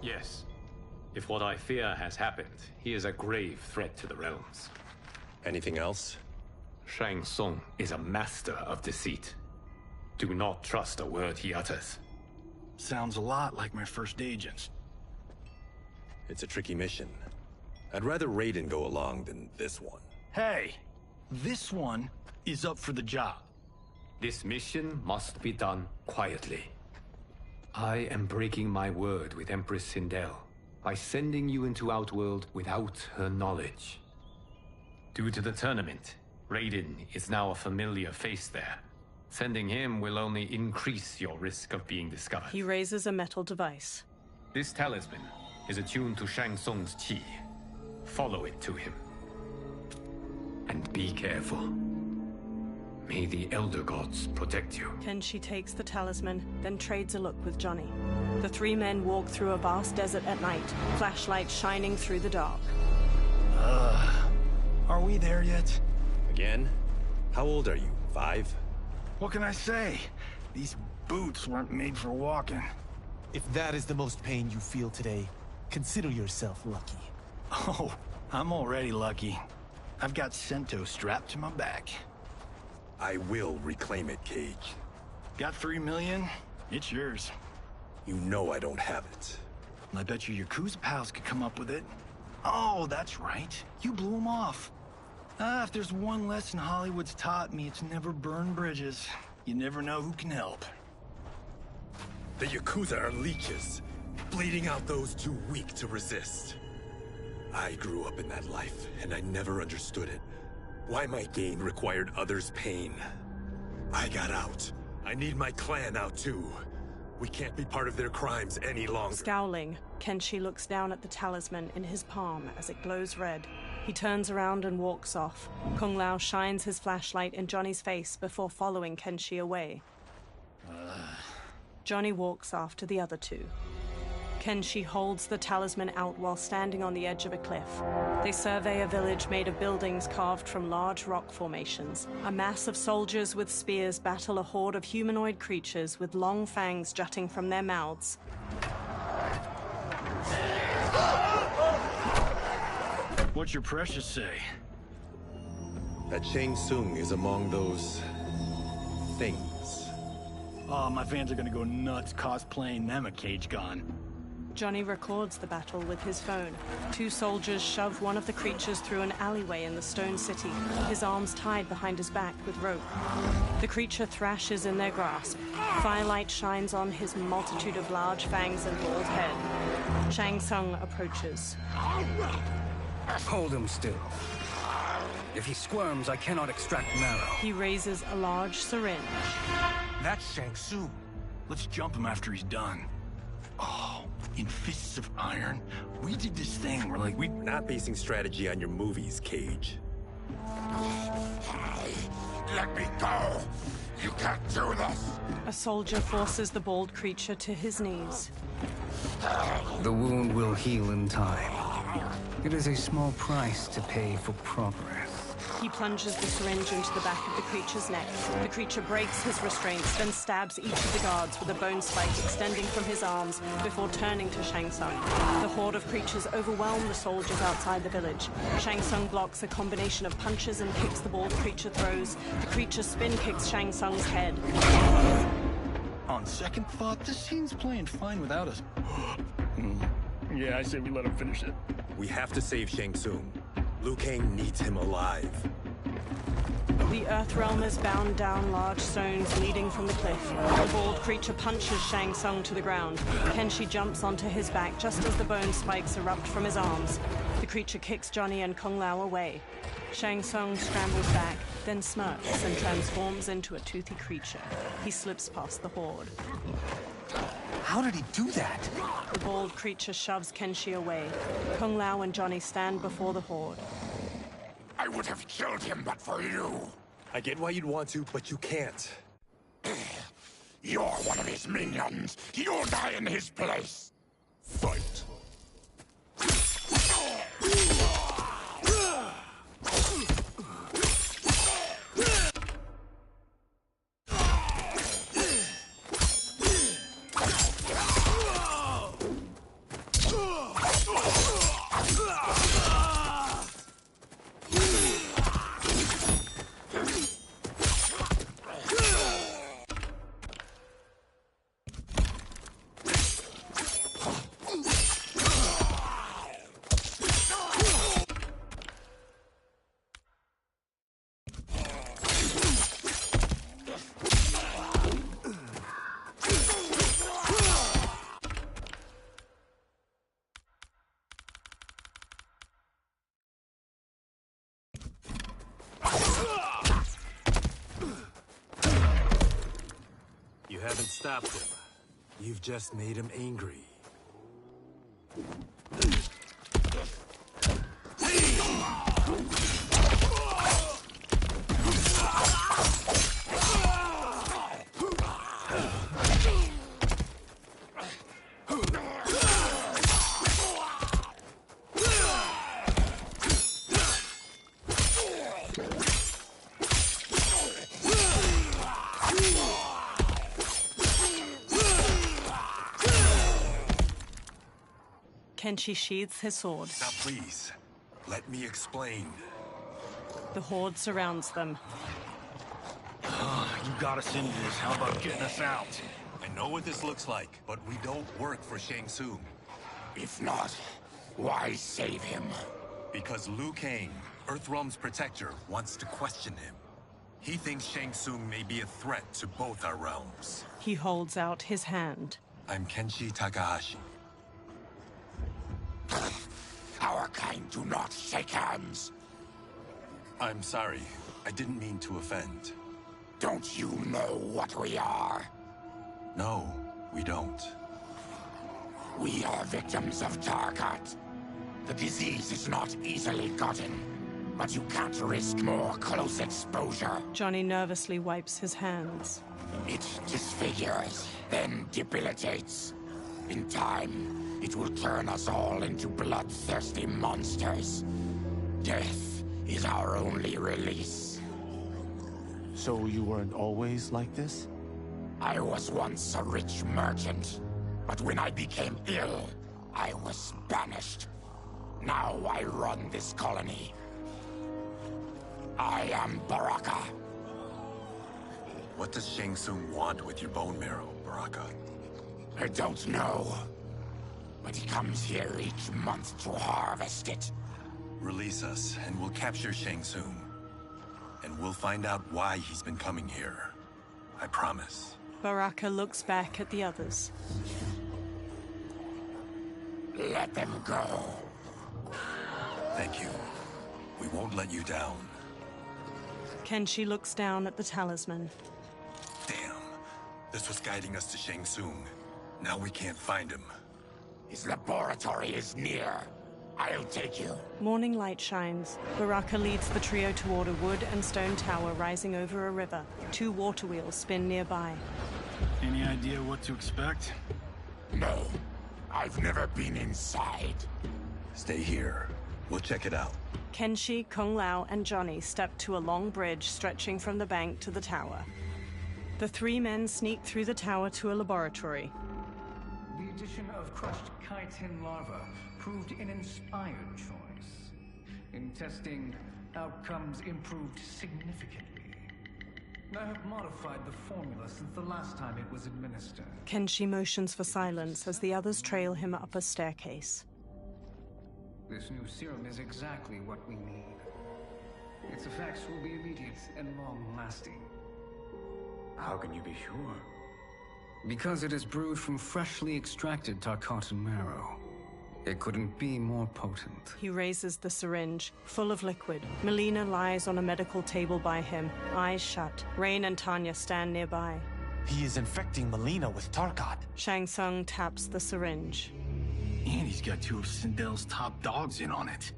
Yes. If what I fear has happened, he is a grave threat to the realms. Anything else? Shang Tsung is a master of deceit. Do not trust a word he utters. Sounds a lot like my first agents. It's a tricky mission. I'd rather Raiden go along than this one. Hey, this one is up for the job. This mission must be done quietly. I am breaking my word with Empress Sindel by sending you into Outworld without her knowledge. Due to the tournament, Raiden is now a familiar face there. Sending him will only increase your risk of being discovered. He raises a metal device. This talisman is attuned to Shang Tsung's chi. Follow it to him. And be careful. May the Elder Gods protect you. Kenshi takes the talisman, then trades a look with Johnny. The three men walk through a vast desert at night, flashlights shining through the dark. Are we there yet? Again? How old are you? 5? What can I say? These boots weren't made for walking. If that is the most pain you feel today, consider yourself lucky. Oh, I'm already lucky. I've got Sento strapped to my back. I will reclaim it, Cage. Got 3 million? It's yours. You know I don't have it. I bet you Yakuza pals could come up with it. Oh, that's right. You blew them off. If there's one lesson Hollywood's taught me, it's never burn bridges. You never know who can help. The Yakuza are leeches, bleeding out those too weak to resist. I grew up in that life, and I never understood it. Why my gain required others' pain. I got out. I need my clan out too. We can't be part of their crimes any longer. Scowling, Kenshi looks down at the talisman in his palm as it glows red. He turns around and walks off. Kung Lao shines his flashlight in Johnny's face before following Kenshi away. Johnny walks after the other two. Kenshi holds the talisman out while standing on the edge of a cliff. They survey a village made of buildings carved from large rock formations. A mass of soldiers with spears battle a horde of humanoid creatures with long fangs jutting from their mouths. What's your precious say? That Shang Tsung is among those... things. Oh, my fans are gonna go nuts cosplaying them a Cage Gun. Johnny records the battle with his phone. 2 soldiers shove one of the creatures through an alleyway in the stone city, his arms tied behind his back with rope. The creature thrashes in their grasp. Firelight shines on his multitude of large fangs and bald head. Shang Tsung approaches. Hold him still. If he squirms, I cannot extract marrow. He raises a large syringe. That's Shang Tsung. Let's jump him after he's done. Oh, in Fists of Iron, we did this thing where we're not basing strategy on your movies, Cage. Let me go! You can't do this! A soldier forces the bald creature to his knees. The wound will heal in time. It is a small price to pay for progress. He plunges the syringe into the back of the creature's neck. The creature breaks his restraints, then stabs each of the guards with a bone spike extending from his arms before turning to Shang Tsung. The horde of creatures overwhelm the soldiers outside the village. Shang Tsung blocks a combination of punches and kicks the bald creature throws. The creature spin kicks Shang Tsung's head. On second thought, this scene's playing fine without us. Yeah, I say we let him finish it. We have to save Shang Tsung. Liu Kang needs him alive. The Earthrealm is bound down large stones leading from the cliff. The bald creature punches Shang Tsung to the ground. Kenshi jumps onto his back just as the bone spikes erupt from his arms. The creature kicks Johnny and Kung Lao away. Shang Tsung scrambles back, then smirks and transforms into a toothy creature. He slips past the horde. How did he do that? The bald creature shoves Kenshi away. Kung Lao and Johnny stand before the horde. I would have killed him but for you. I get why you'd want to, but you can't. You're one of his minions. You'll die in his place. Fight. You haven't stopped him. You've just made him angry. Kenshi sheathes his sword. Now please, let me explain. The horde surrounds them. You got us into this. How about getting us out? I know what this looks like, but we don't work for Shang Tsung. If not, why save him? Because Liu Kang, Earthrealm's protector, wants to question him. He thinks Shang Tsung may be a threat to both our realms. He holds out his hand. I'm Kenshi Takahashi. Our kind do not shake hands. I'm sorry. I didn't mean to offend. Don't you know what we are? No, we don't. We are victims of Tarkat. The disease is not easily gotten, but you can't risk more close exposure. Johnny nervously wipes his hands. It disfigures, then debilitates. In time, it will turn us all into bloodthirsty monsters. Death is our only release. So you weren't always like this? I was once a rich merchant, but when I became ill, I was banished. Now I run this colony. I am Baraka. What does Shang Tsung want with your bone marrow, Baraka? I don't know, but he comes here each month to harvest it. Release us, and we'll capture Shang Tsung. And we'll find out why he's been coming here. I promise. Baraka looks back at the others. Let them go. Thank you. We won't let you down. Kenshi looks down at the talisman. Damn. This was guiding us to Shang Tsung. Now we can't find him. His laboratory is near. I'll take you. Morning light shines. Baraka leads the trio toward a wood and stone tower rising over a river. 2 water wheels spin nearby. Any idea what to expect? No, I've never been inside. Stay here. We'll check it out. Kenshi, Kung Lao, and Johnny step to a long bridge stretching from the bank to the tower. The 3 men sneak through the tower to a laboratory. The addition of crushed chitin larva proved an inspired choice. In testing, outcomes improved significantly. I have modified the formula since the last time it was administered. Kenshi motions for silence as the others trail him up a staircase. This new serum is exactly what we need. Its effects will be immediate and long-lasting. How can you be sure? Because it is brewed from freshly extracted Tarkatan marrow. It couldn't be more potent. He raises the syringe, full of liquid. Melina lies on a medical table by him, eyes shut. Rain and Tanya stand nearby. He is infecting Melina with Tarkat. Shang Tsung taps the syringe. And he's got 2 of Sindel's top dogs in on it.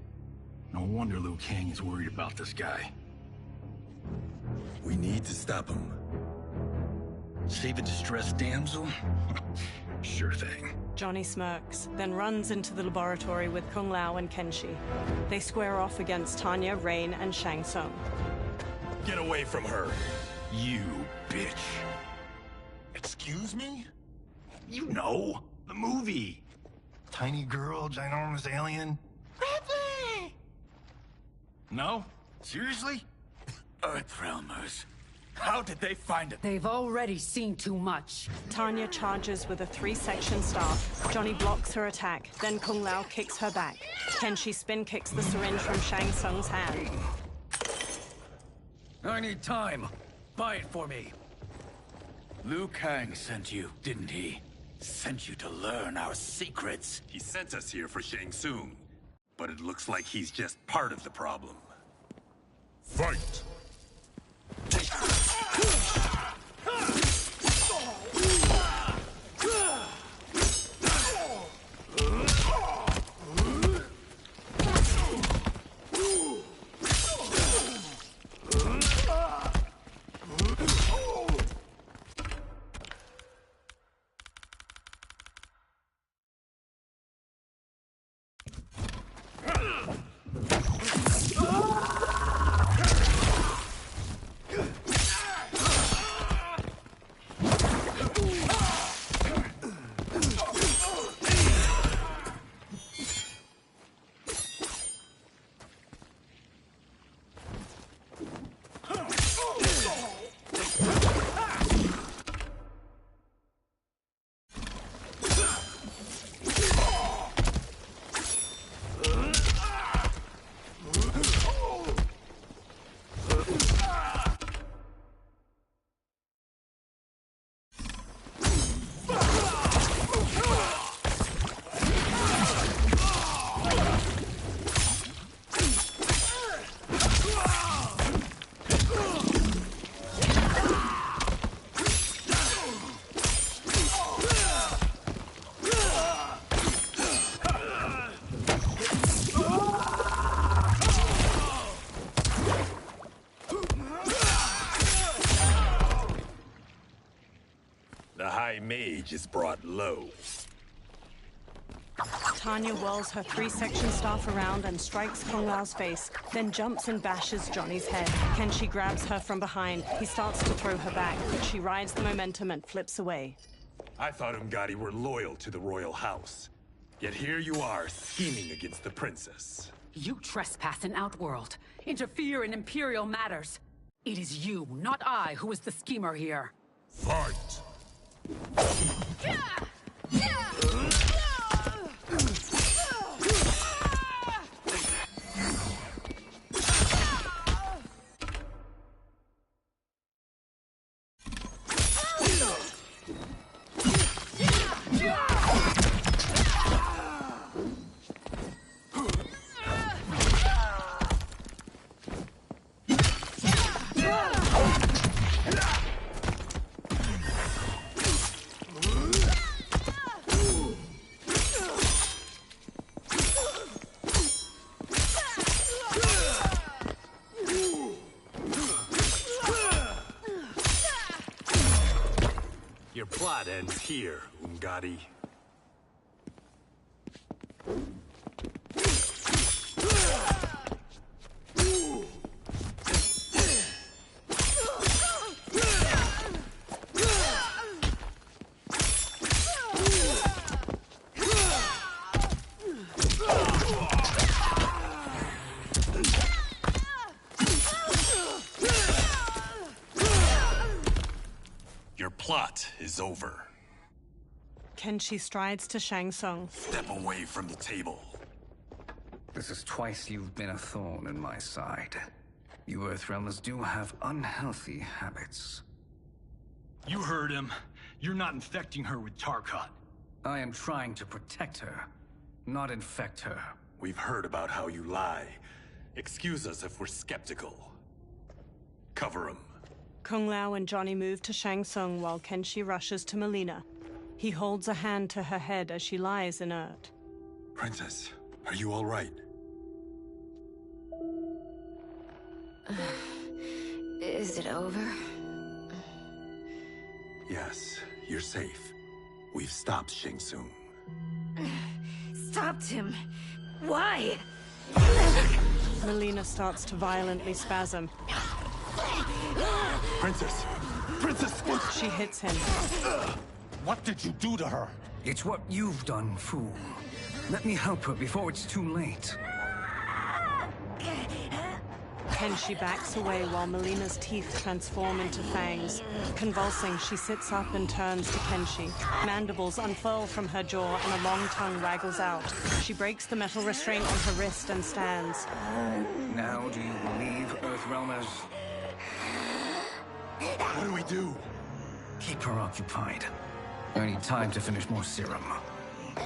No wonder Liu Kang is worried about this guy. We need to stop him. Save a distressed damsel? Sure thing. Johnny smirks, then runs into the laboratory with Kung Lao and Kenshi. They square off against Tanya, Rain, and Shang Tsung. Get away from her! You bitch. Excuse me? You know, the movie. Tiny girl, ginormous alien. Ripley! No? Seriously? Earthrealmers. How did they find it? They've already seen too much. Tanya charges with a 3-section staff. Johnny blocks her attack, then Kung Lao kicks her back. Kenshi spin kicks the syringe from Shang Tsung's hand. I need time. Buy it for me. Liu Kang sent you, didn't he? Sent you to learn our secrets. He sent us here for Shang Tsung, but it looks like he's just part of the problem. Fight! The High Mage is brought low. Tanya whirls her three-section staff around and strikes Kung Lao's face, then jumps and bashes Johnny's head. Kenshi grabs her from behind. He starts to throw her back, but she rides the momentum and flips away. I thought Umgadi were loyal to the royal house. Yet here you are, scheming against the princess. You trespass in Outworld, interfere in Imperial matters. It is you, not I, who is the schemer here. Fight! Your plot ends here, Umgadi. Your plot is over. Kenshi strides to Shang Tsung. Step away from the table. This is twice you've been a thorn in my side. You Earthrealmers do have unhealthy habits. You heard him. You're not infecting her with Tarkat. I am trying to protect her, not infect her. We've heard about how you lie. Excuse us if we're skeptical. Cover him. Kung Lao and Johnny move to Shang Tsung while Kenshi rushes to Melina. He holds a hand to her head as she lies inert. Princess, are you all right? Is it over? Yes, you're safe. We've stopped Shang Tsung. Stopped him? Why? Melina starts to violently spasm. Princess! Princess! She hits him. What did you do to her? It's what you've done, fool. Let me help her before it's too late. Kenshi backs away while Melina's teeth transform into fangs. Convulsing, she sits up and turns to Kenshi. Mandibles unfurl from her jaw and a long tongue waggles out. She breaks the metal restraint on her wrist and stands. Now do you believe, Earthrealmers? What do we do? Keep her occupied. I need time to finish more serum.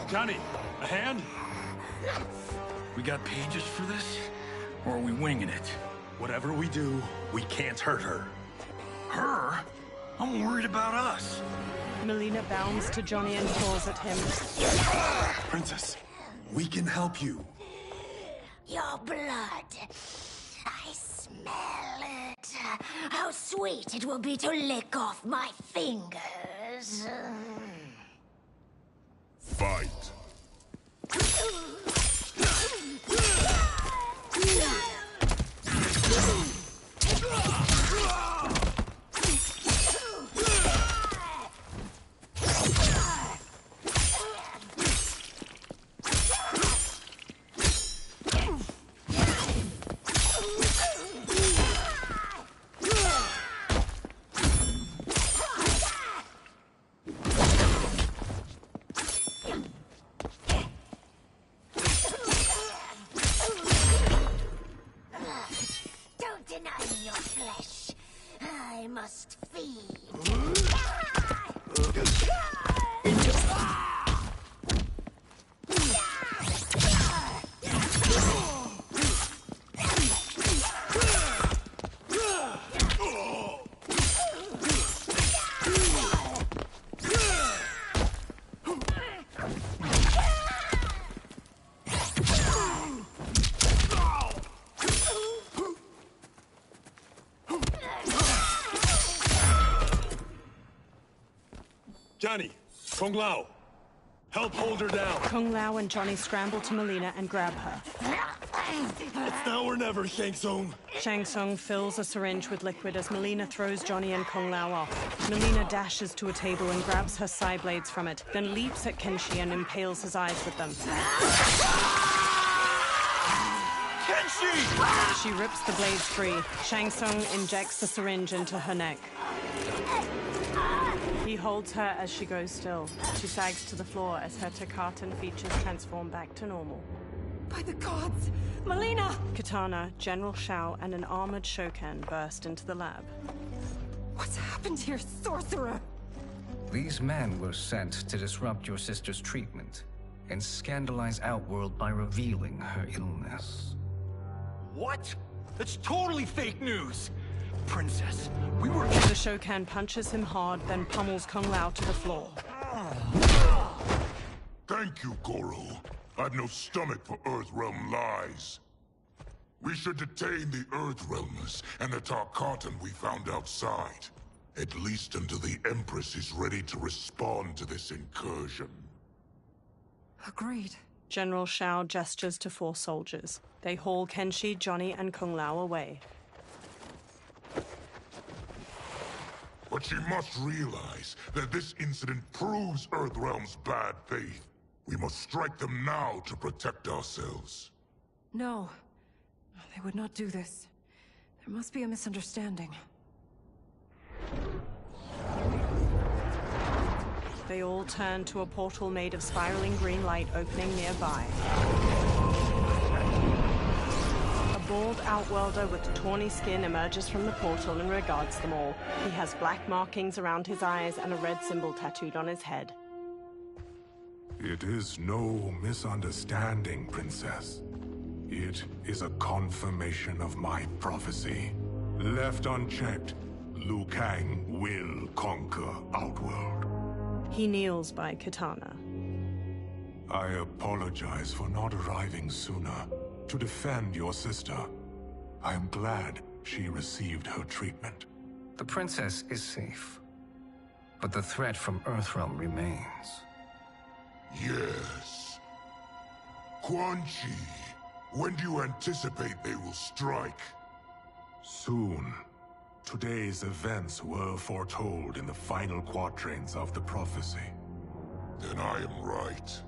Johnny, a hand? We got pages for this? Or are we winging it? Whatever we do, we can't hurt her. Her? I'm worried about us. Melina bounds to Johnny and claws at him. Princess, we can help you. Your blood. I smell it. How sweet it will be to lick off my fingers. Fight. Johnny, Kung Lao, help hold her down. Kung Lao and Johnny scramble to Melina and grab her. It's now or never, Shang Tsung. Shang Tsung fills a syringe with liquid as Melina throws Johnny and Kung Lao off. Melina dashes to a table and grabs her side blades from it, then leaps at Kenshi and impales his eyes with them. Kenshi! She rips the blades free. Shang Tsung injects the syringe into her neck. He holds her as she goes still. She sags to the floor as her Takatan features transform back to normal. By the gods! Melina! Katana, General Shao, and an armored Shokan burst into the lab. What's happened here, sorcerer? These men were sent to disrupt your sister's treatment and scandalize Outworld by revealing her illness. What? That's totally fake news! Princess, we were... The Shokan punches him hard, then pummels Kung Lao to the floor. Thank you, Goro. I've no stomach for Earthrealm lies. We should detain the Earthrealmers and the Tarkatan we found outside. At least until the Empress is ready to respond to this incursion. Agreed. General Shao gestures to 4 soldiers. They haul Kenshi, Johnny, and Kung Lao away. But she must realize that this incident proves Earthrealm's bad faith. We must strike them now to protect ourselves. No. They would not do this. There must be a misunderstanding. They all turn to a portal made of spiraling green light opening nearby. A bald outworlder with tawny skin emerges from the portal and regards them all. He has black markings around his eyes and a red symbol tattooed on his head. It is no misunderstanding, Princess. It is a confirmation of my prophecy. Left unchecked, Liu Kang will conquer Outworld. He kneels by Katana. I apologize for not arriving sooner to defend your sister. I am glad she received her treatment. The princess is safe, but the threat from Earthrealm remains. Yes. Quan Chi, when do you anticipate they will strike? Soon. Today's events were foretold in the final quatrains of the prophecy. Then I am right.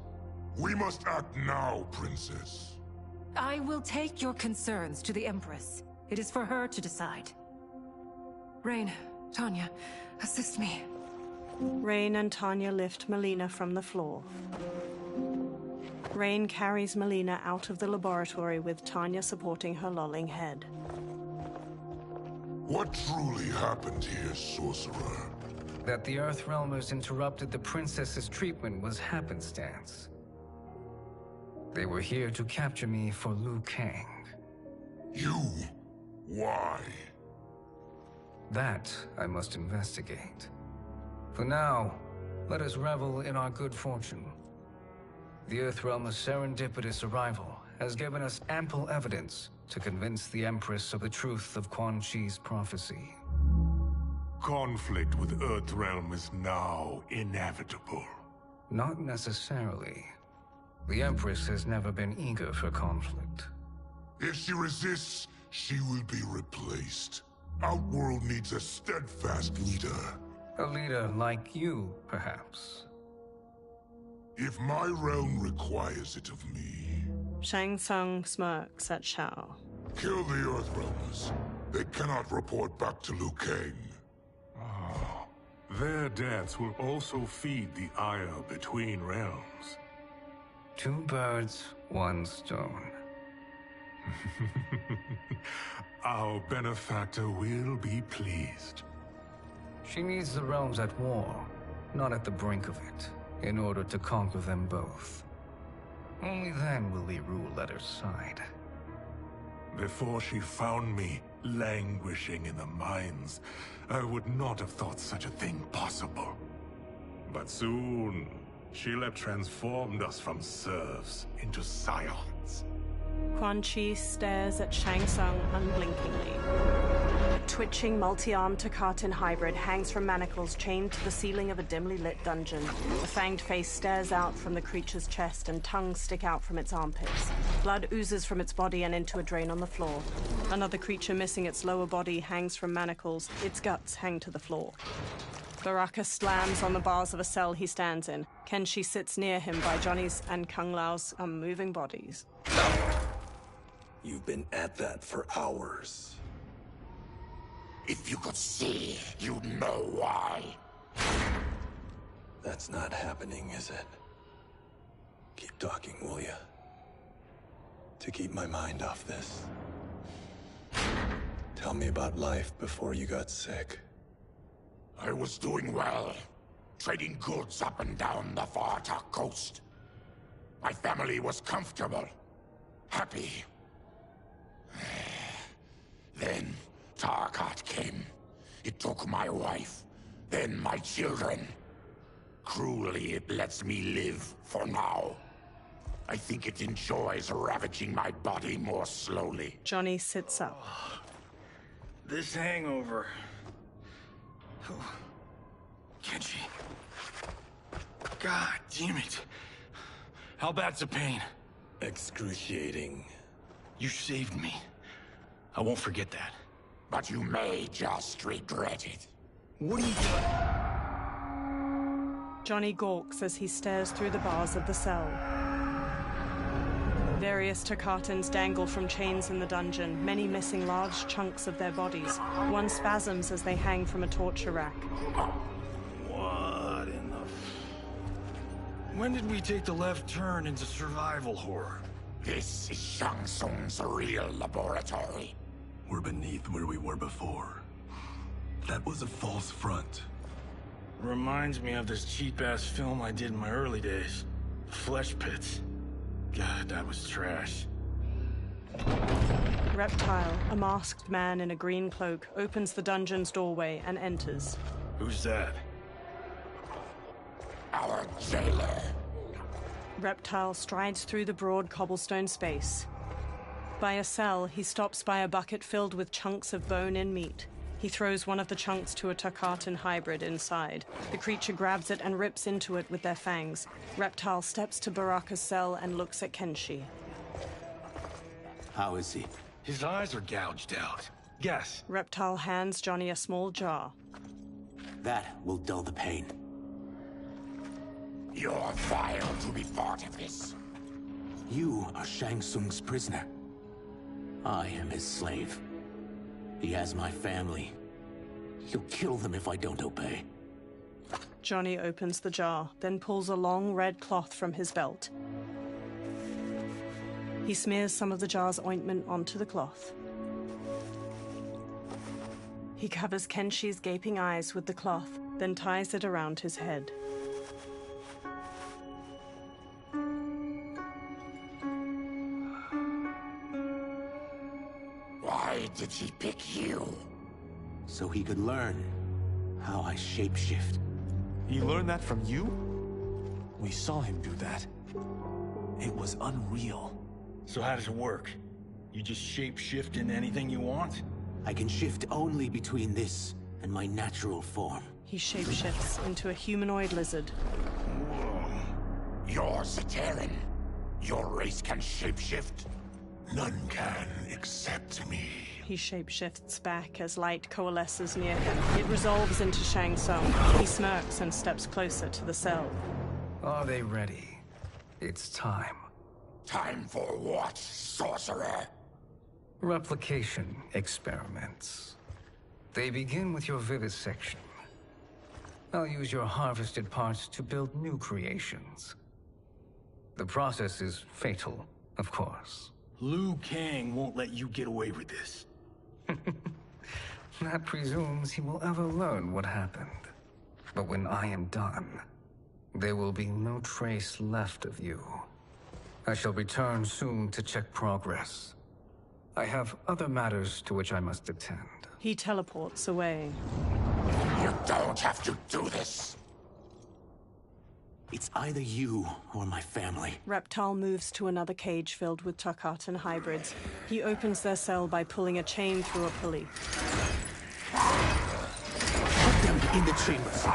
We must act now, Princess. I will take your concerns to the Empress. It is for her to decide. Rain, Tanya, assist me. Rain and Tanya lift Melina from the floor. Rain carries Melina out of the laboratory with Tanya supporting her lolling head. What truly happened here, sorcerer? That the Earthrealmers interrupted the princess's treatment was happenstance. They were here to capture me for Liu Kang. You? Why? That I must investigate. For now, let us revel in our good fortune. The Earthrealm's serendipitous arrival has given us ample evidence to convince the Empress of the truth of Quan Chi's prophecy. Conflict with Earthrealm is now inevitable. Not necessarily. The Empress has never been eager for conflict. If she resists, she will be replaced. Outworld needs a steadfast leader. A leader like you, perhaps. If my realm requires it of me... Shang Tsung smirks at Shao. Kill the Earthrealmers. They cannot report back to Liu Kang. Their deaths will also feed the ire between realms. 2 birds, 1 stone. Our benefactor will be pleased. She needs the realms at war, not at the brink of it, in order to conquer them both. Only then will we rule at her side. Before she found me languishing in the mines, I would not have thought such a thing possible. But soon, she'll have transformed us from serfs into scions. Quan Chi stares at Shang Tsung unblinkingly. twitching, multi-armed Takatin hybrid hangs from manacles chained to the ceiling of a dimly lit dungeon. A fanged face stares out from the creature's chest and tongues stick out from its armpits. Blood oozes from its body and into a drain on the floor. Another creature missing its lower body hangs from manacles. Its guts hang to the floor. Baraka slams on the bars of a cell he stands in. Kenshi sits near him by Johnny's and Kung Lao's unmoving bodies. You've been at that for hours. If you could see, you'd know why. That's not happening, is it? Keep talking, will ya? To keep my mind off this. Tell me about life before you got sick. I was doing well, trading goods up and down the Varta coast. My family was comfortable, happy. Then Tarkat came. It took my wife, then my children. Cruelly, it lets me live for now. I think it enjoys ravaging my body more slowly. Johnny sits up. This hangover. Kenshi. God damn it. How bad's the pain? Excruciating. You saved me. I won't forget that. But you may just regret it. What are you doing? Johnny gawks as he stares through the bars of the cell. Various Takatans dangle from chains in the dungeon, many missing large chunks of their bodies. One spasms as they hang from a torture rack. What in the... When did we take the left turn into survival horror? This is Shang Tsung's real laboratory. We're beneath where we were before. That was a false front. Reminds me of this cheap-ass film I did in my early days. Flesh Pits. God, that was trash. Reptile, a masked man in a green cloak, opens the dungeon's doorway and enters. Who's that? Our jailer. Reptile strides through the broad cobblestone space. By a cell, he stops by a bucket filled with chunks of bone-in meat. He throws one of the chunks to a Takatan hybrid inside. The creature grabs it and rips into it with their fangs. Reptile steps to Baraka's cell and looks at Kenshi. How is he? His eyes are gouged out. Guess. Reptile hands Johnny a small jar. That will dull the pain. You're vile to be part of this. You are Shang Tsung's prisoner. I am his slave. He has my family. He'll kill them if I don't obey. Johnny opens the jar, then pulls a long red cloth from his belt. He smears some of the jar's ointment onto the cloth. He covers Kenshi's gaping eyes with the cloth, then ties it around his head. Why did he pick you? So he could learn how I shapeshift. He learned that from you? We saw him do that. It was unreal. So how does it work? You just shape-shift into anything you want? I can shift only between this and my natural form. He shapeshifts into a humanoid lizard. You're Zateran. Your race can shapeshift. None can except me. He shapeshifts back as light coalesces near him. It resolves into Shang Tsung. He smirks and steps closer to the cell. Are they ready? It's time. Time for what, sorcerer? Replication experiments. They begin with your vivisection. I'll use your harvested parts to build new creations. The process is fatal, of course. Liu Kang won't let you get away with this. That presumes he will ever learn what happened. But when I am done, there will be no trace left of you. I shall return soon to check progress. I have other matters to which I must attend. He teleports away. You don't have to do this. It's either you or my family. Reptile moves to another cage filled with Takatan hybrids. He opens their cell by pulling a chain through a pulley. In the chambers.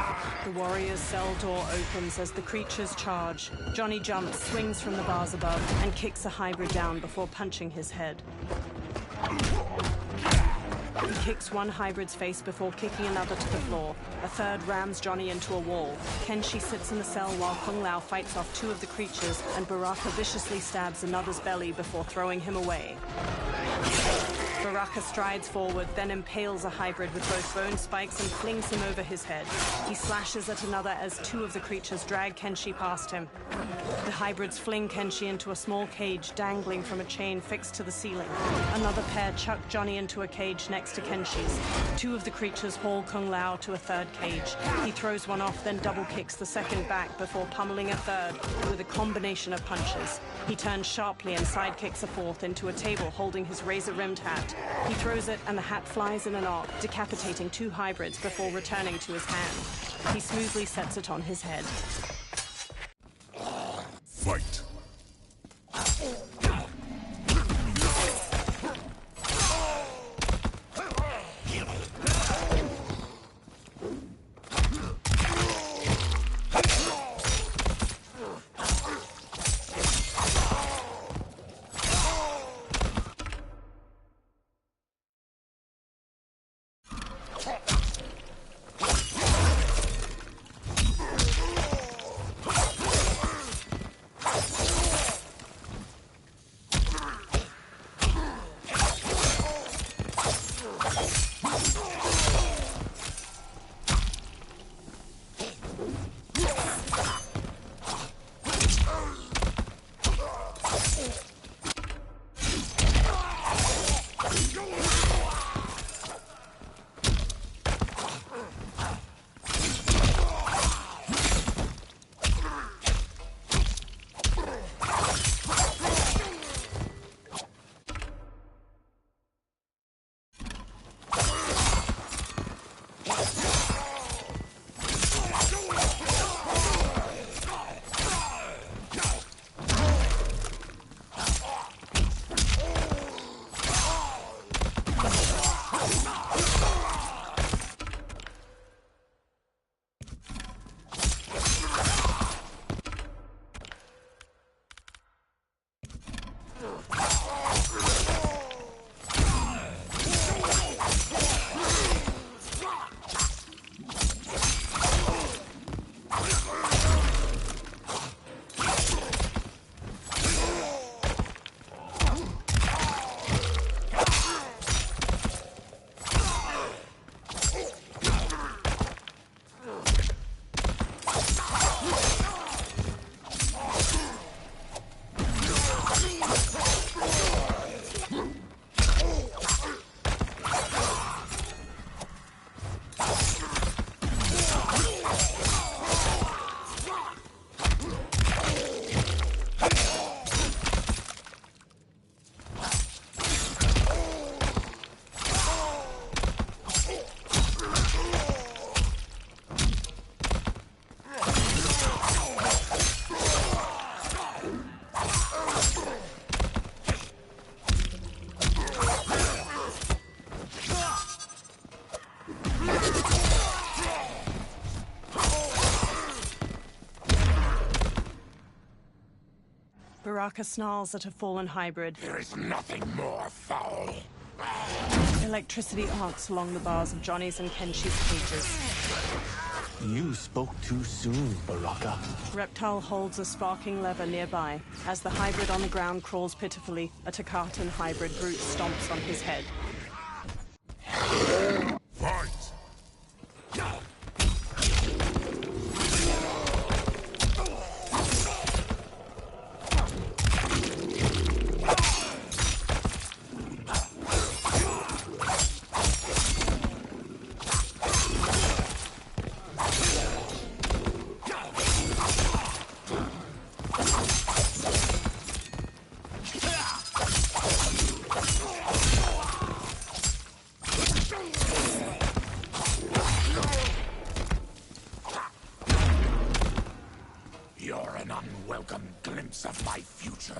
The warrior's cell door opens as the creatures charge. Johnny jumps, swings from the bars above, and kicks a hybrid down before punching his head. He kicks one hybrid's face before kicking another to the floor. A third rams Johnny into a wall. Kenshi sits in the cell while Kung Lao fights off two of the creatures, and Baraka viciously stabs another's belly before throwing him away. Baraka strides forward, then impales a hybrid with both bone spikes and flings him over his head. He slashes at another as two of the creatures drag Kenshi past him. The hybrids fling Kenshi into a small cage dangling from a chain fixed to the ceiling. Another pair chuck Johnny into a cage next to Kenshi's. Two of the creatures haul Kung Lao to a third cage. He throws one off, then double kicks the second back before pummeling a third with a combination of punches. He turns sharply and sidekicks a fourth into a table holding his razor-rimmed hat. He throws it and the hat flies in an arc, decapitating two hybrids before returning to his hand. He smoothly sets it on his head. Fight! Baraka snarls at a fallen hybrid. There is nothing more foul. Electricity arcs along the bars of Johnny's and Kenshi's cages. You spoke too soon, Baraka. Reptile holds a sparking lever nearby. As the hybrid on the ground crawls pitifully, a Takatan hybrid brute stomps on his head. Fight! You're an unwelcome glimpse of my future.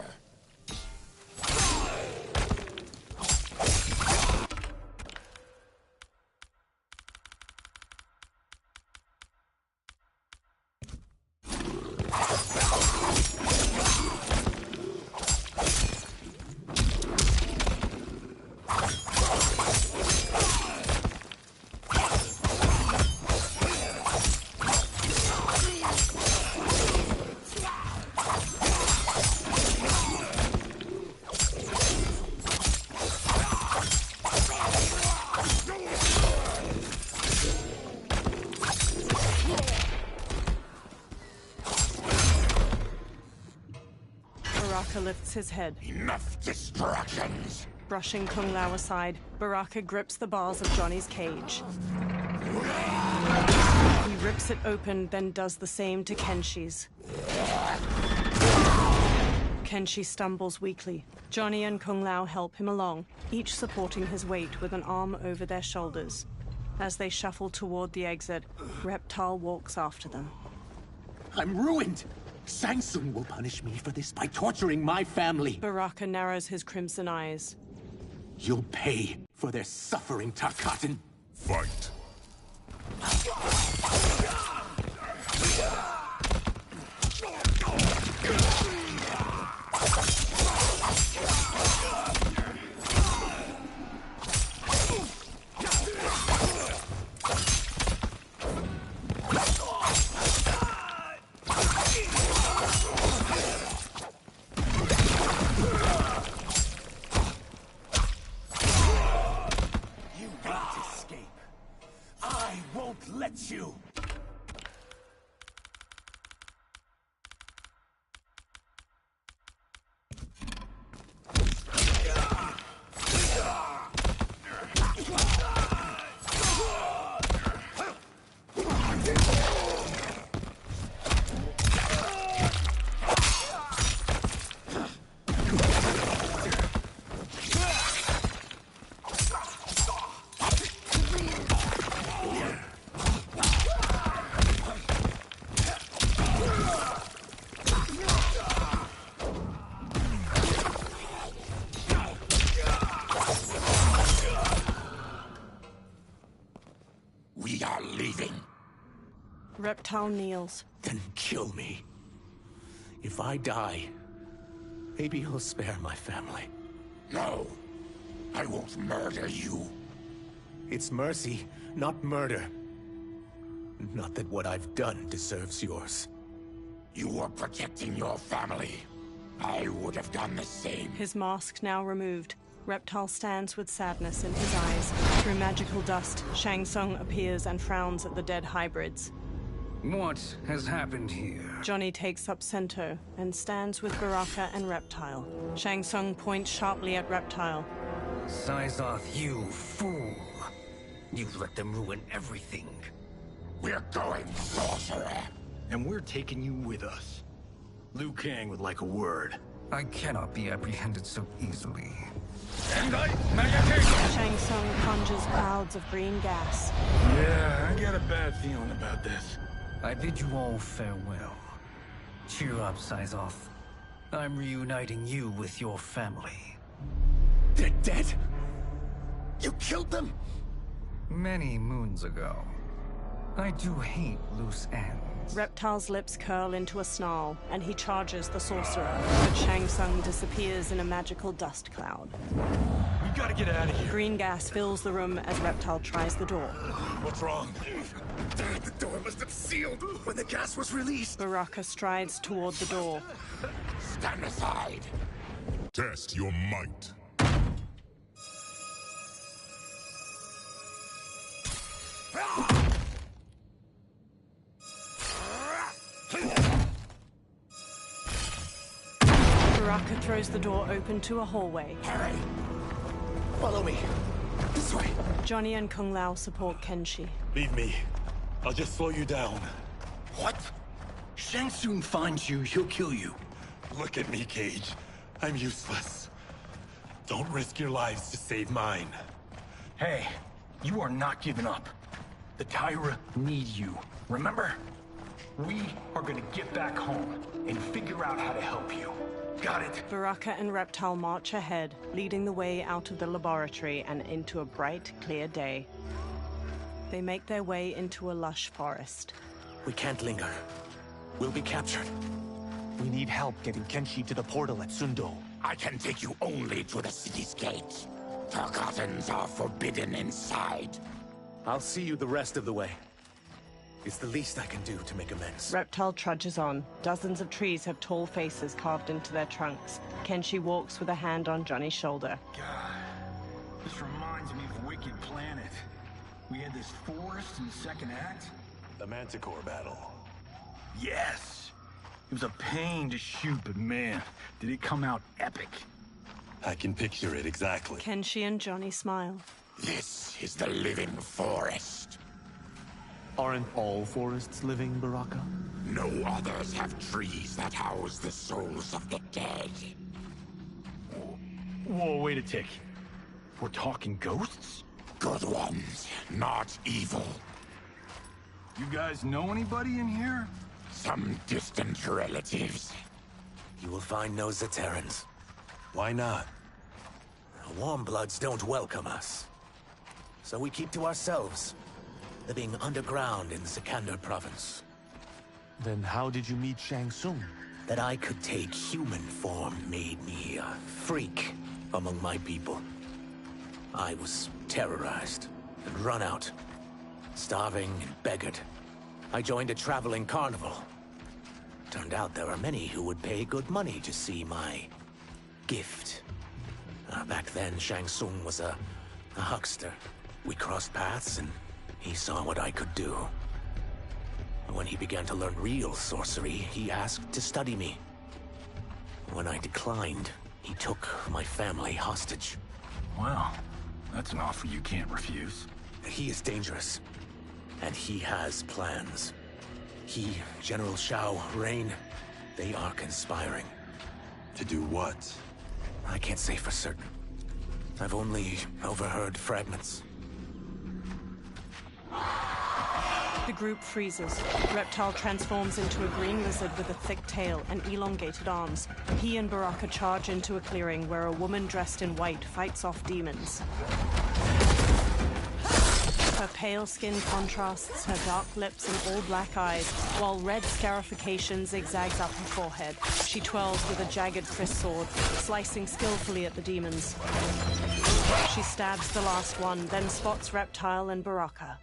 Baraka lifts his head. Enough distractions! Brushing Kung Lao aside, Baraka grips the bars of Johnny's cage. He rips it open, then does the same to Kenshi's. Kenshi stumbles weakly. Johnny and Kung Lao help him along, each supporting his weight with an arm over their shoulders. As they shuffle toward the exit, Reptile walks after them. I'm ruined! Shang Tsung will punish me for this by torturing my family. Baraka narrows his crimson eyes. You'll pay for their suffering, Tarkatan. Fight. Let you! We are leaving. Reptile kneels. Then kill me. If I die, maybe he'll spare my family. No, I won't murder you. It's mercy, not murder. Not that what I've done deserves yours. You were protecting your family. I would have done the same. His mask now removed. Reptile stands with sadness in his eyes. Through magical dust, Shang Tsung appears and frowns at the dead hybrids. What has happened here? Johnny takes up Sento and stands with Baraka and Reptile. Shang Tsung points sharply at Reptile. Sizoth, you fool. You've let them ruin everything. We're going, sorcerer. And we're taking you with us. Liu Kang would like a word. I cannot be apprehended so easily. Shang Tsung conjures clouds of green gas. Yeah, I got a bad feeling about this. I bid you all farewell. Cheer up, Sizoth. I'm reuniting you with your family. They're dead? You killed them? Many moons ago. I do hate loose ends. Reptile's lips curl into a snarl, and he charges the sorcerer, but Shang Tsung disappears in a magical dust cloud. We gotta get out of here. Green gas fills the room as Reptile tries the door. What's wrong? The door must have sealed when the gas was released. Baraka strides toward the door. Stand aside. Test your might. Baraka throws the door open to a hallway. Hurry! Follow me. This way. Johnny and Kung Lao support Kenshi. Leave me. I'll just slow you down. What? Shang Tsung finds you, he'll kill you. Look at me, Cage. I'm useless. Don't risk your lives to save mine. Hey, you are not giving up. The Tyra need you, remember? We are gonna get back home and figure out how to help you. Got it? Baraka and Reptile march ahead, leading the way out of the laboratory and into a bright, clear day. They make their way into a lush forest. We can't linger. We'll be captured. We need help getting Kenshi to the portal at Sundo. I can take you only to the city's gate. Tarkatans are forbidden inside. I'll see you the rest of the way. It's the least I can do to make amends. Reptile trudges on. Dozens of trees have tall faces carved into their trunks. Kenshi walks with a hand on Johnny's shoulder. God, this reminds me of Wicked Planet. We had this forest in the second act. The Manticore battle. Yes! It was a pain to shoot, but man, did it come out epic. I can picture it exactly. Kenshi and Johnny smile. This is the living forest. Aren't all forests living, Baraka? No others have trees that house the souls of the dead. Whoa, wait a tick. We're talking ghosts? Good ones, not evil. You guys know anybody in here? Some distant relatives. You will find no Zaterrans. Why not? The Warmbloods don't welcome us. So we keep to ourselves, living underground in Sikander province. Then how did you meet Shang Tsung? That I could take human form made me a freak among my people. I was terrorized and run out, starving and beggared. I joined a traveling carnival. Turned out there are many who would pay good money to see my gift. Back then, Shang Tsung was a huckster. We crossed paths and he saw what I could do. When he began to learn real sorcery, he asked to study me. When I declined, he took my family hostage. Wow, that's an offer you can't refuse. He is dangerous, and he has plans. He, General Shao, Rain, they are conspiring. To do what? I can't say for certain. I've only overheard fragments. The group freezes. Reptile transforms into a green lizard with a thick tail and elongated arms. He and Baraka charge into a clearing where a woman dressed in white fights off demons. Her pale skin contrasts her dark lips and all-black eyes, while red scarification zigzags up her forehead. She twirls with a jagged Chris sword, slicing skillfully at the demons. She stabs the last one, then spots Reptile and Baraka.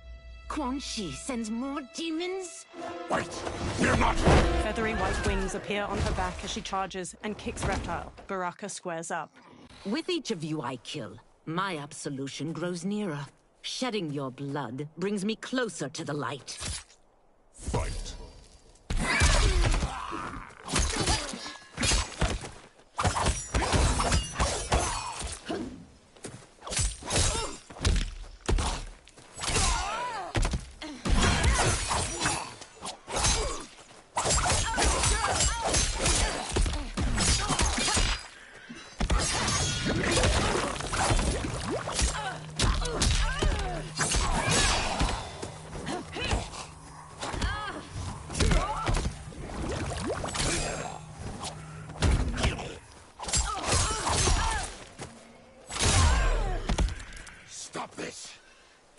Quan Chi sends more demons? Wait, we're not... Feathery white wings appear on her back as she charges and kicks Reptile. Baraka squares up. With each of you I kill, my absolution grows nearer. Shedding your blood brings me closer to the light. Fight.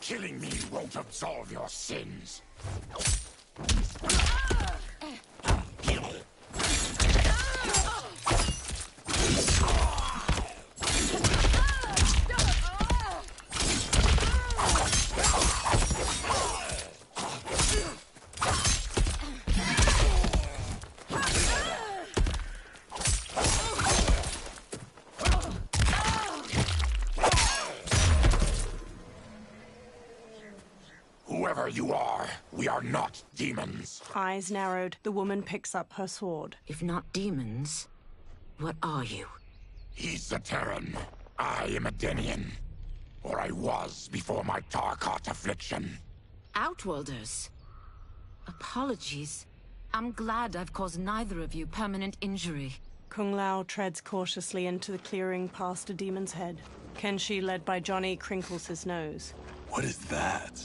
Killing me won't absolve your sins. Whoever you are, we are not demons. Eyes narrowed, the woman picks up her sword. If not demons, what are you? He's a Terran. I am a Denian. Or I was before my Tarkat affliction. Outworlders. Apologies. I'm glad I've caused neither of you permanent injury. Kung Lao treads cautiously into the clearing past a demon's head. Kenshi, led by Johnny, crinkles his nose. What is that?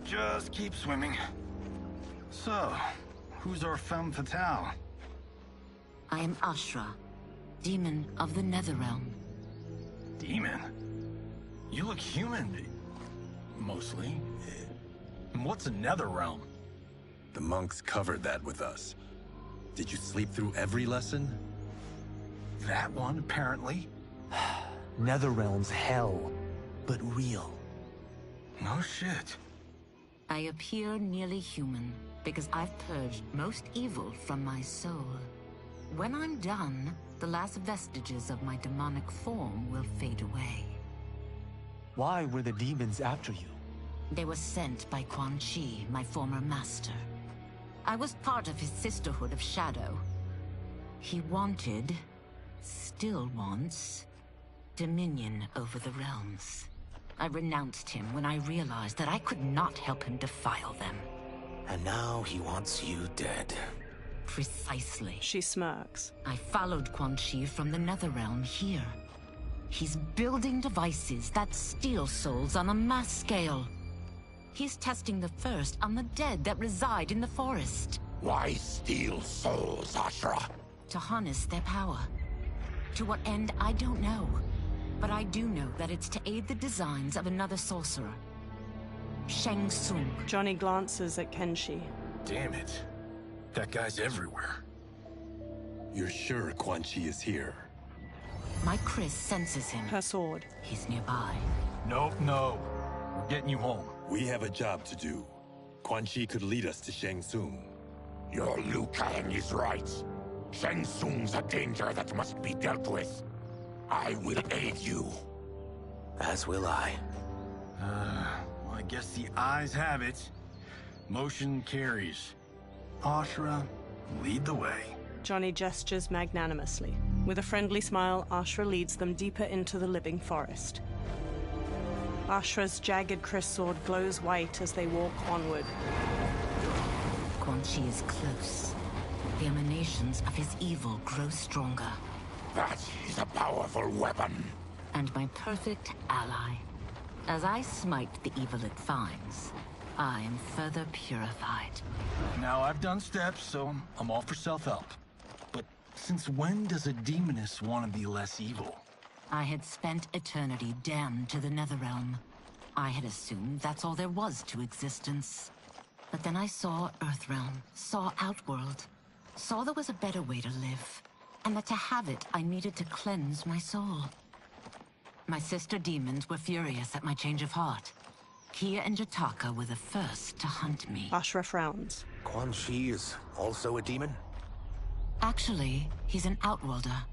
Just keep swimming. So, who's our femme fatale? I am Ashra, demon of the Netherrealm. Demon? You look human, mostly. And what's a Netherrealm? The monks covered that with us. Did you sleep through every lesson? That one, apparently. Netherrealm's hell, but real. No shit. I appear nearly human because I've purged most evil from my soul. When I'm done, the last vestiges of my demonic form will fade away. Why were the demons after you? They were sent by Quan Chi, my former master. I was part of his Sisterhood of Shadow, He wanted, still wants, dominion over the realms. I renounced him when I realized that I could not help him defile them. And now he wants you dead. Precisely. She smirks. I followed Quan Chi from the Netherrealm here. He's building devices that steal souls on a mass scale. He's testing the first on the dead that reside in the forest. Why steal souls, Ashra? To harness their power. To what end, I don't know. But I do know that it's to aid the designs of another sorcerer. Shang Tsung. Johnny glances at Kenshi. Damn it. That guy's everywhere. You're sure Quan Chi is here? My Chris senses him. Her sword. He's nearby. No. We're getting you home. We have a job to do. Quan Chi could lead us to Shang Tsung. Your Liu Kang is right. Shang Tsung's a danger that must be dealt with. I will aid you. As will I. Well, I guess the eyes have it. Motion carries. Ashra, lead the way. Johnny gestures magnanimously. With a friendly smile, Ashra leads them deeper into the living forest. Ashra's jagged Chris sword glows white as they walk onward. Quan Chi is close. The emanations of his evil grow stronger. That is a powerful weapon. And my perfect ally. As I smite the evil it finds, I am further purified. Now, I've done steps, so I'm all for self-help. But since when does a demoness want to be less evil? I had spent eternity damned to the Netherrealm. I had assumed that's all there was to existence. But then I saw Earthrealm, saw Outworld, saw there was a better way to live, and that to have it, I needed to cleanse my soul. My sister demons were furious at my change of heart. Kia and Jataka were the first to hunt me. Ashra frowns. Quan Chi is also a demon? Actually, he's an Outworlder.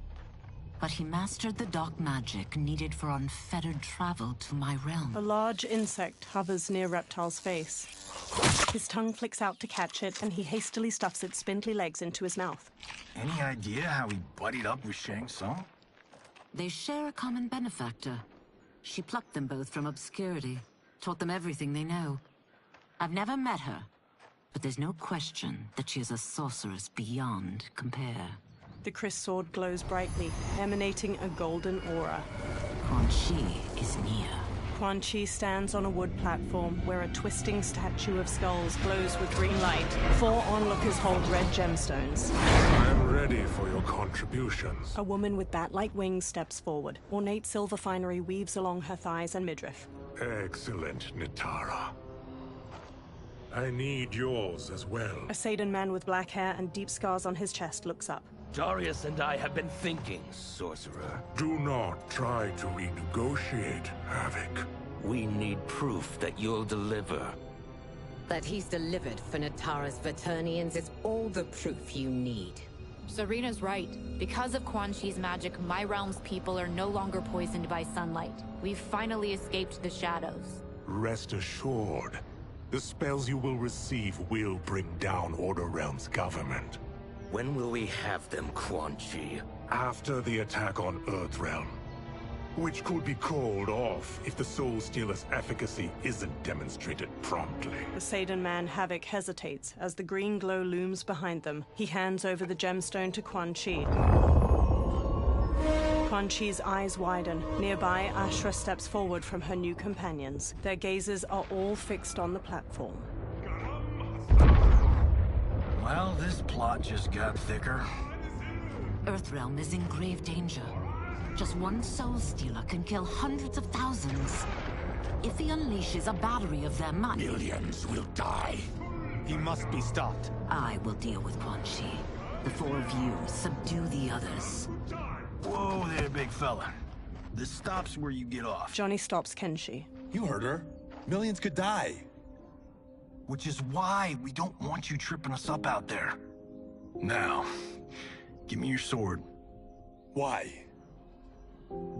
But he mastered the dark magic needed for unfettered travel to my realm. A large insect hovers near Reptile's face. His tongue flicks out to catch it, and he hastily stuffs its spindly legs into his mouth. Any idea how he buddied up with Shang Tsung? They share a common benefactor. She plucked them both from obscurity, taught them everything they know. I've never met her, but there's no question that she is a sorceress beyond compare. The Chris sword glows brightly, emanating a golden aura. Quan Chi is near. Quan Chi stands on a wood platform where a twisting statue of skulls glows with green light. 4 onlookers hold red gemstones. I am ready for your contributions. A woman with bat-like wings steps forward. Ornate silver finery weaves along her thighs and midriff. Excellent, Nitara. I need yours as well. A Saidan man with black hair and deep scars on his chest looks up. Darius and I have been thinking, sorcerer. Do not try to renegotiate, Havoc. We need proof that you'll deliver. That he's delivered for Natara's Vaternians is all the proof you need. Serena's right. Because of Quan Chi's magic, my realm's people are no longer poisoned by sunlight. We've finally escaped the shadows. Rest assured, the spells you will receive will bring down Order Realm's government. When will we have them, Quan Chi? After the attack on Earthrealm, which could be called off if the Soul Stealer's efficacy isn't demonstrated promptly. The Saidan man Havoc hesitates as the green glow looms behind them. He hands over the gemstone to Quan Chi. Quan Chi's eyes widen. Nearby, Ashra steps forward from her new companions. Their gazes are all fixed on the platform. Well, this plot just got thicker. Earthrealm is in grave danger. Just one Soul Stealer can kill hundreds of thousands. If he unleashes a battery of them, millions will die. He must be stopped. I will deal with Quan Chi. The 4 of you subdue the others. Whoa there, big fella. This stops where you get off. Johnny stops Kenshi. You heard her. Millions could die. Which is why we don't want you tripping us up out there. Now, give me your sword. Why?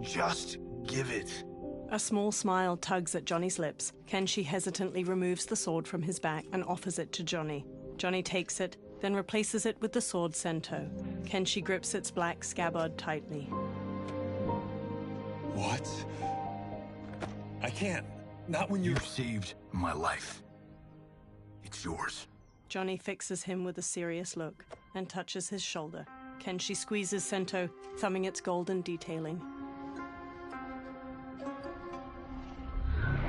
Just give it. A small smile tugs at Johnny's lips. Kenshi hesitantly removes the sword from his back and offers it to Johnny. Johnny takes it, then replaces it with the sword Sento. Kenshi grips its black scabbard tightly. What? I can't. Not when You've saved my life. It's yours. Johnny fixes him with a serious look and touches his shoulder. Kenshi squeezes Sento, thumbing its golden detailing.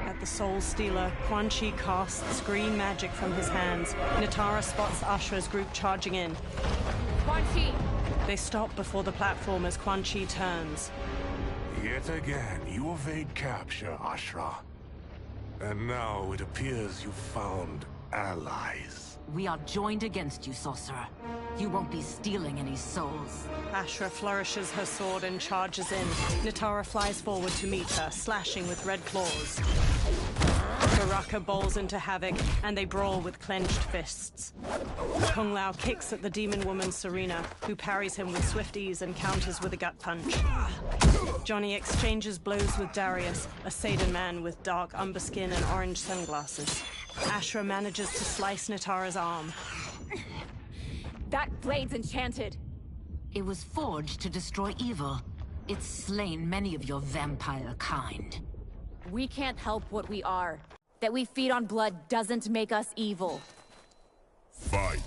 At the Soul Stealer, Quan Chi casts green magic from his hands. Natara spots Ashra's group charging in. Quan Chi! They stop before the platform as Quan Chi turns. Yet again, you evade capture, Ashra. And now it appears you've found allies. We are joined against you, sorcerer. You won't be stealing any souls. Ashra flourishes her sword and charges in. Natara flies forward to meet her, slashing with red claws. Baraka bowls into havoc, and they brawl with clenched fists. Kung Lao kicks at the demon woman Serena, who parries him with swift ease and counters with a gut punch. Johnny exchanges blows with Darius, a Saidan man with dark umber skin and orange sunglasses. Ashra manages to slice Natara's arm. That blade's enchanted. It was forged to destroy evil. It's slain many of your vampire kind. We can't help what we are. That we feed on blood doesn't make us evil. Fight.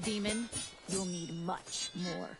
Demon, you'll need much more.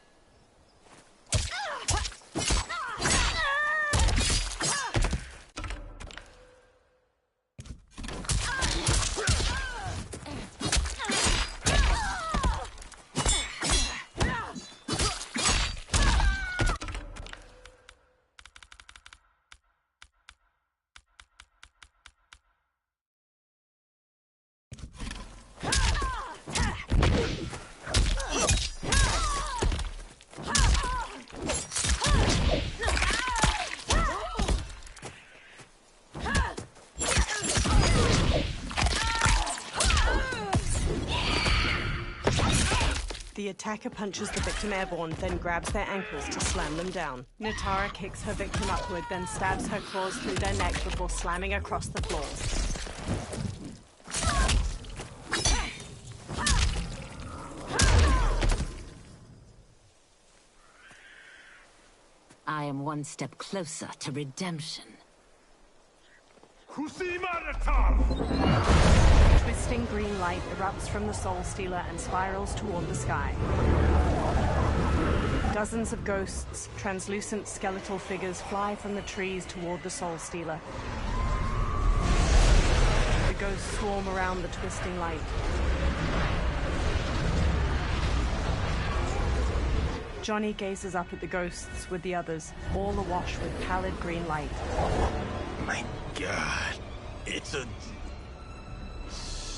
The attacker punches the victim airborne, then grabs their ankles to slam them down. Natara kicks her victim upward, then stabs her claws through their neck before slamming across the floor. I am one step closer to redemption. Twisting green light erupts from the Soul Stealer and spirals toward the sky. Dozens of ghosts, translucent skeletal figures, fly from the trees toward the Soul Stealer. The ghosts swarm around the twisting light. Johnny gazes up at the ghosts with the others, all awash with pallid green light. My God, it's a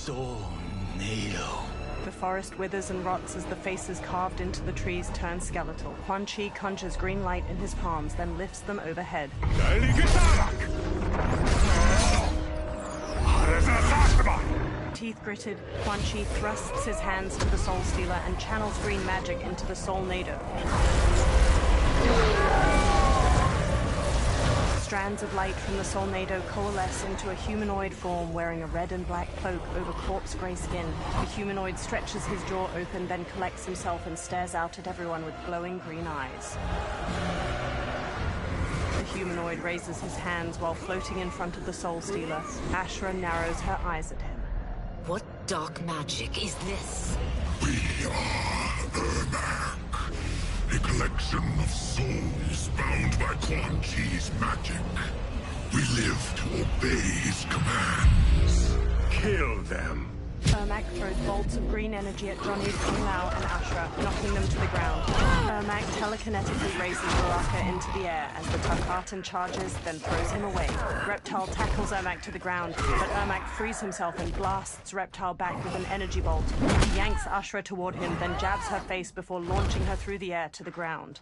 tornado. The forest withers and rots as the faces carved into the trees turn skeletal. Quan Chi conjures green light in his palms, then lifts them overhead. Teeth gritted, Quan Chi thrusts his hands to the Soul Stealer and channels green magic into the Soul Nado. Strands of light from the Soul Nado coalesce into a humanoid form wearing a red and black cloak over corpse gray skin. The humanoid stretches his jaw open, then collects himself and stares out at everyone with glowing green eyes. The humanoid raises his hands while floating in front of the Soul Stealer. Ashra narrows her eyes at him. What dark magic is this? We are Ermac, a collection of souls bound by Quan Chi's magic. We live to obey his commands. Kill them, Ermac throws bolts of green energy at Johnny, Kung Lao, and Ashra, knocking them to the ground. Ermac telekinetically raises Baraka into the air as the Tarkatan charges, then throws him away. Reptile tackles Ermac to the ground, but Ermac frees himself and blasts Reptile back with an energy bolt. He yanks Ashra toward him, then jabs her face before launching her through the air to the ground.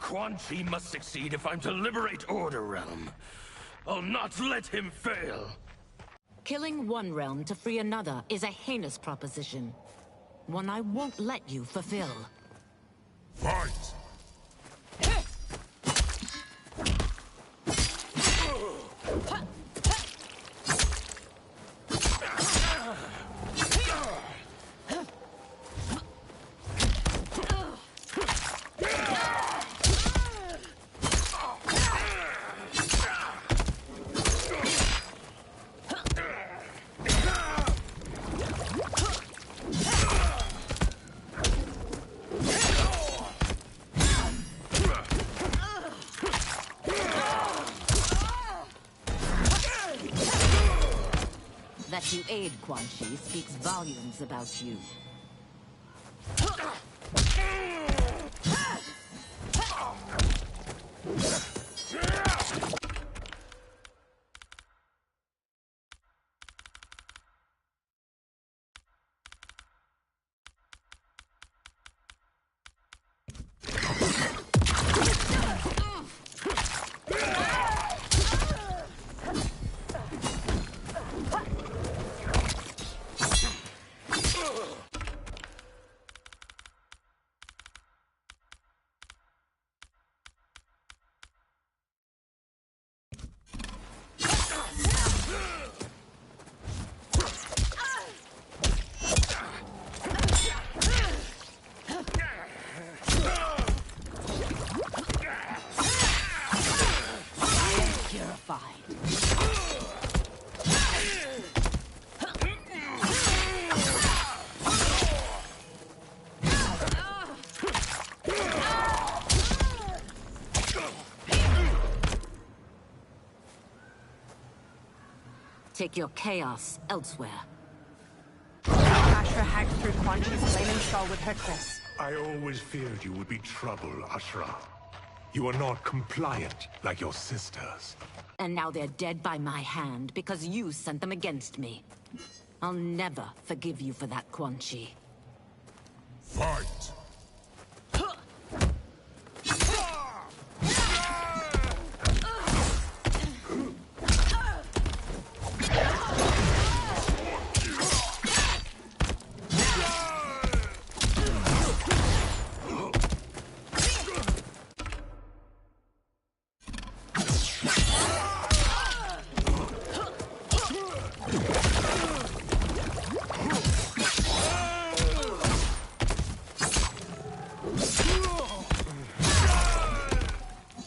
Quan Chi must succeed if I'm to liberate Order Realm. I'll not let him fail. Killing one realm to free another is a heinous proposition. One I won't let you fulfill. Fight! That you aid Quan Chi speaks volumes about you. Take your chaos elsewhere. Ashra hacked through Quan Chi's flaming skull with her kiss. I always feared you would be trouble, Ashra. You are not compliant like your sisters. And now they're dead by my hand because you sent them against me. I'll never forgive you for that, Quan Chi. Fight!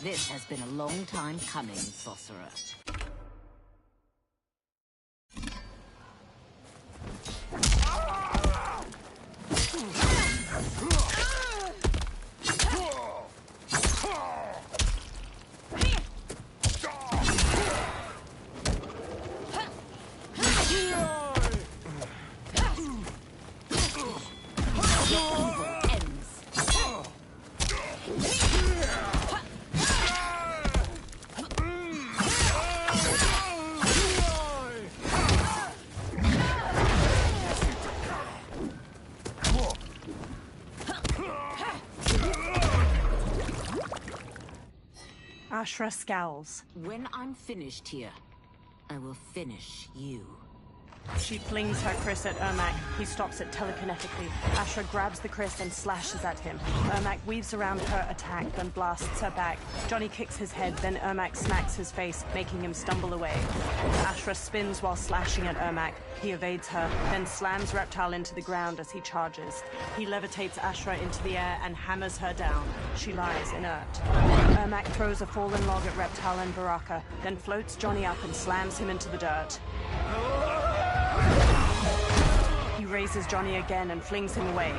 This has been a long time coming, sorcerer. Ashra scowls. When I'm finished here, I will finish you. She flings her Chris at Ermac. He stops it telekinetically. Ashra grabs the Chris and slashes at him. Ermac weaves around her attack, then blasts her back. Johnny kicks his head, then Ermac smacks his face, making him stumble away. Ashra spins while slashing at Ermac. He evades her, then slams Reptile into the ground as he charges. He levitates Ashra into the air and hammers her down. She lies inert. Ermac throws a fallen log at Reptile and Baraka, then floats Johnny up and slams him into the dirt. He raises Johnny again and flings him away.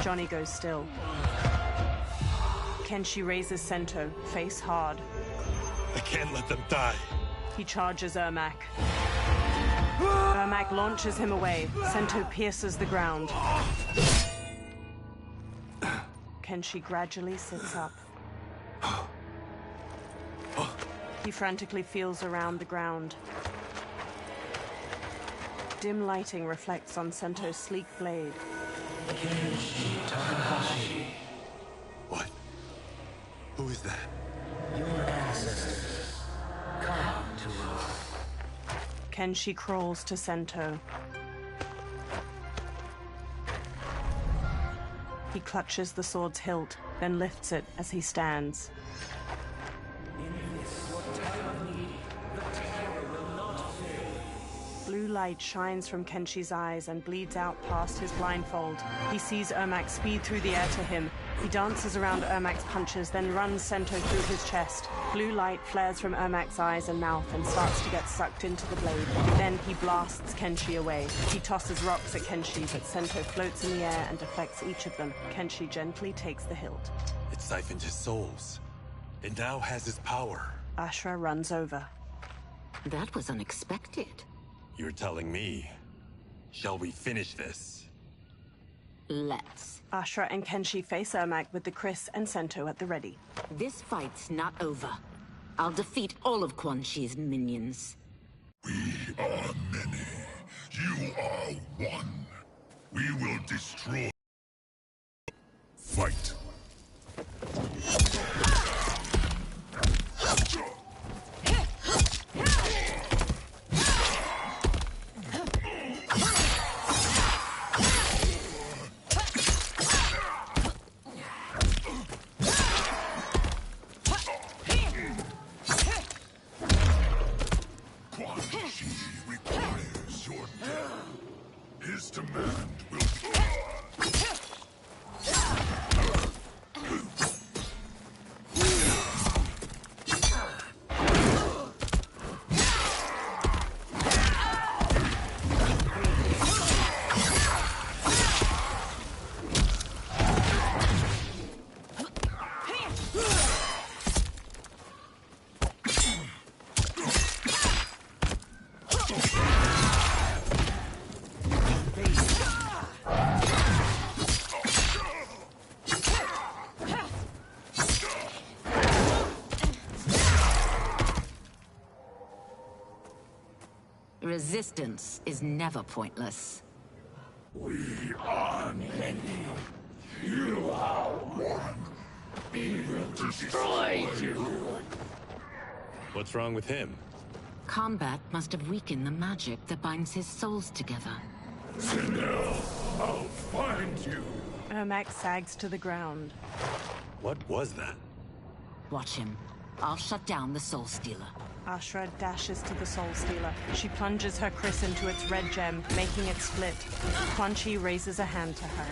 Johnny goes still. Kenshi raises Sento, face hard. I can't let them die. He charges Ermac. Ermac launches him away. Sento pierces the ground. Kenshi gradually sits up. He frantically feels around the ground. Dim lighting reflects on Sento's sleek blade. What? Who is that? Your ancestors. Come to us. Kenshi crawls to Sento. He clutches the sword's hilt, then lifts it as he stands. In this, your time of need, the terror will not fail. Blue light shines from Kenshi's eyes and bleeds out past his blindfold. He sees Ermac speed through the air to him. He dances around Ermac's punches, then runs Sento through his chest. Blue light flares from Ermac's eyes and mouth and starts to get sucked into the blade. Then he blasts Kenshi away. He tosses rocks at Kenshi, but Sento floats in the air and deflects each of them. Kenshi gently takes the hilt. It siphoned his souls. It now has his power. Ashra runs over. That was unexpected. You're telling me. Shall we finish this? Let's. Ashra and Kenshi face Ermac with the Chris and Sento at the ready. This fight's not over. I'll defeat all of Quan Chi's minions. We are many. You are one. We will destroy. Fight. His demand will Resistance is never pointless. We are many. You are one. We will destroy you. What's wrong with him? Combat must have weakened the magic that binds his souls together. Sindel, I'll find you. Ermac sags to the ground. What was that? Watch him. I'll shut down the Soul Stealer. Ashra dashes to the Soul Stealer. She plunges her Chris into its red gem, making it split. Quan Chi raises a hand to her.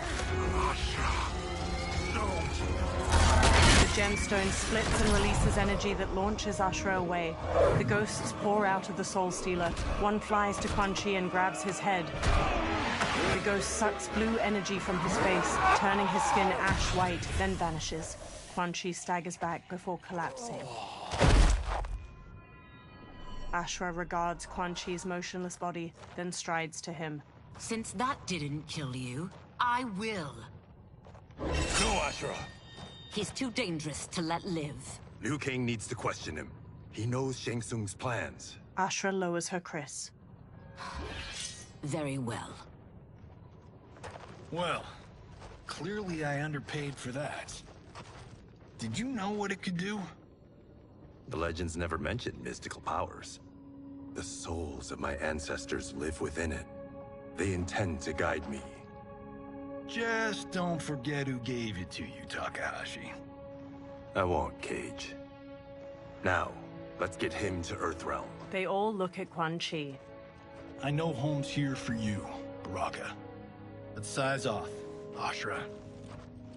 The gemstone splits and releases energy that launches Ashra away. The ghosts pour out of the Soul Stealer. One flies to Quan Chi and grabs his head. The ghost sucks blue energy from his face, turning his skin ash white, then vanishes. Quan Chi staggers back before collapsing. Ashra regards Quan Chi's motionless body, then strides to him. Since that didn't kill you, I will. No, Ashra! He's too dangerous to let live. Liu Kang needs to question him. He knows Shang Tsung's plans. Ashra lowers her Chris. Very well. Well, clearly I underpaid for that. Did you know what it could do? The legends never mentioned mystical powers. The souls of my ancestors live within it. They intend to guide me. Just don't forget who gave it to you, Takahashi. I won't, Cage. Now, let's get him to Earthrealm. They all look at Quan Chi. I know home's here for you, Baraka. Let's size off, Ashra.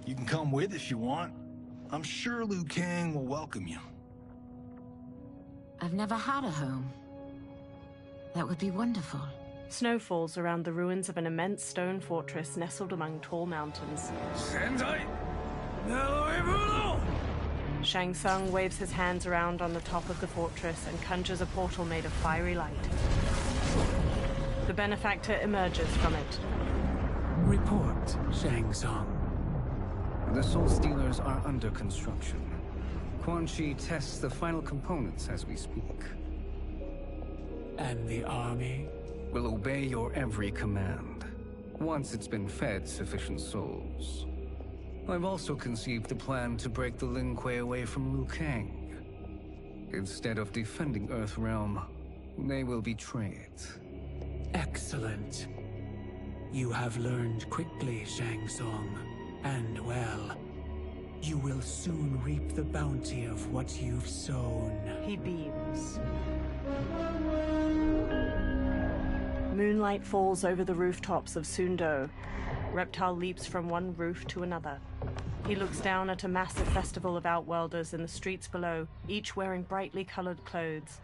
You can come with if you want. I'm sure Liu Kang will welcome you. I've never had a home. That would be wonderful. Snow falls around the ruins of an immense stone fortress nestled among tall mountains. Shang Tsung waves his hands around on the top of the fortress and conjures a portal made of fiery light. The benefactor emerges from it. Report, Shang Tsung. The Soul Stealers are under construction. Quan Chi tests the final components as we speak. And the army? Will obey your every command, once it's been fed sufficient souls. I've also conceived a plan to break the Lin Kuei away from Liu Kang. Instead of defending Earthrealm, they will betray it. Excellent. You have learned quickly, Shang Tsung, and well. You will soon reap the bounty of what you've sown. He beams. Moonlight falls over the rooftops of Sundo. Reptile leaps from one roof to another. He looks down at a massive festival of Outworlders in the streets below, each wearing brightly colored clothes.